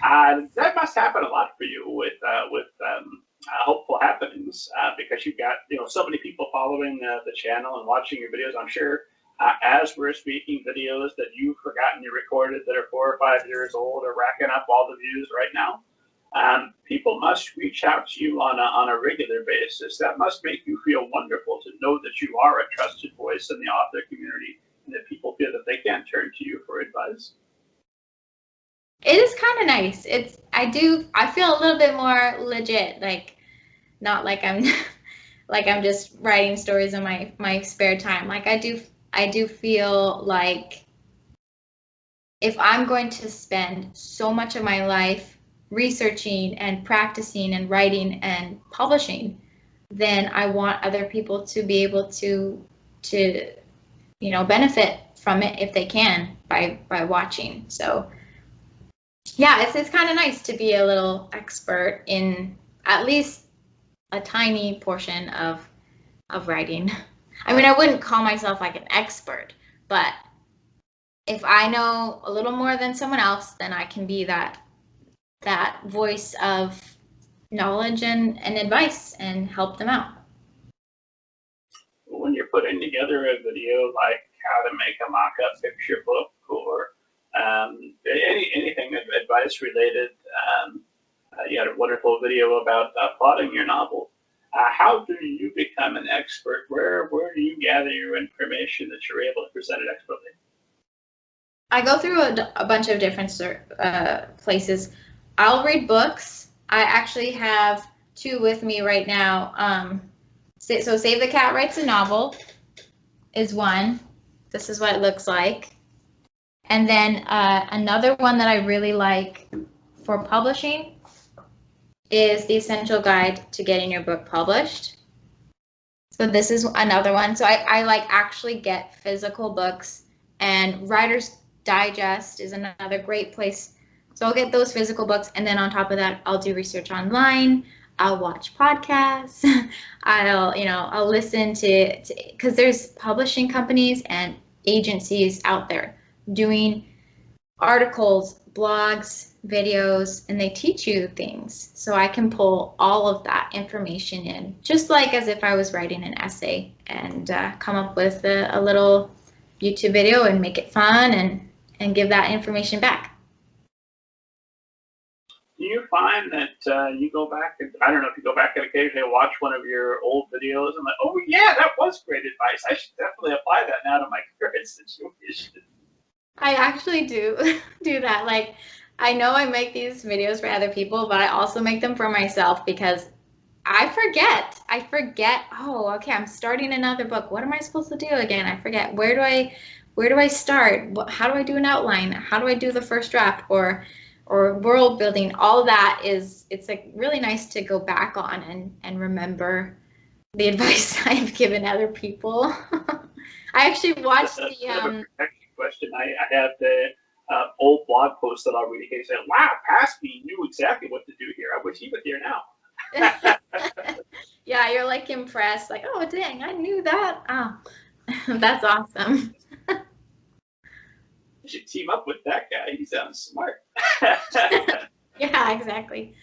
That must happen a lot for you with hopeful happenings because you've got so many people following the channel and watching your videos. I'm sure as we're speaking, videos that you've forgotten you recorded that are 4 or 5 years old are racking up all the views right now. People must reach out to you on a regular basis. That must make you feel wonderful to know that you are a trusted voice in the author community and that people feel that they can turn to you for advice. It is kind of nice. I feel a little bit more legit, like not like I'm like I'm just writing stories in my spare time. Like I do feel like if I'm going to spend so much of my life researching and practicing and writing and publishing, then I want other people to be able to benefit from it if they can by watching. So yeah, it's kind of nice to be a little expert in at least a tiny portion of writing. I mean, I wouldn't call myself like an expert, but if I know a little more than someone else, then I can be that voice of knowledge and advice and help them out. When you're putting together a video like how to make a mock-up picture book or anything advice related, you had a wonderful video about plotting your novel. How do you become an expert? Where do you gather your information that you're able to present it expertly? I go through a bunch of different places. I'll read books. I actually have 2 with me right now. So Save the Cat Writes a Novel is one. This is what it looks like. And then another one that I really like for publishing is The Essential Guide to Getting Your Book Published. So this is another one. So I like actually get physical books, and Writer's Digest is another great place. So I'll get those physical books, and then on top of that, I'll do research online. I'll watch podcasts. I'll listen to because there's publishing companies and agencies out there doing articles, blogs, videos, and they teach you things. So I can pull all of that information in, just like as if I was writing an essay, and come up with a little YouTube video and make it fun and give that information back. Do you find that you go back, and I don't know if you go back and occasionally watch one of your old videos and like, oh yeah, that was great advice. I should definitely apply that now to my current situation. I actually do that. Like, I know I make these videos for other people, but I also make them for myself because I forget. Oh, okay, I'm starting another book. What am I supposed to do again? I forget. Where do I start? How do I do an outline? How do I do the first draft or world building? All of that it's like really nice to go back on and remember the advice I've given other people. I actually watched the question. I have the old blog post that I'll read in case I say, wow, past me knew exactly what to do here. I wish he was here now. Yeah, you're like impressed, like, oh dang, I knew that. Oh, that's awesome. You should team up with that guy. He sounds smart. Yeah, exactly.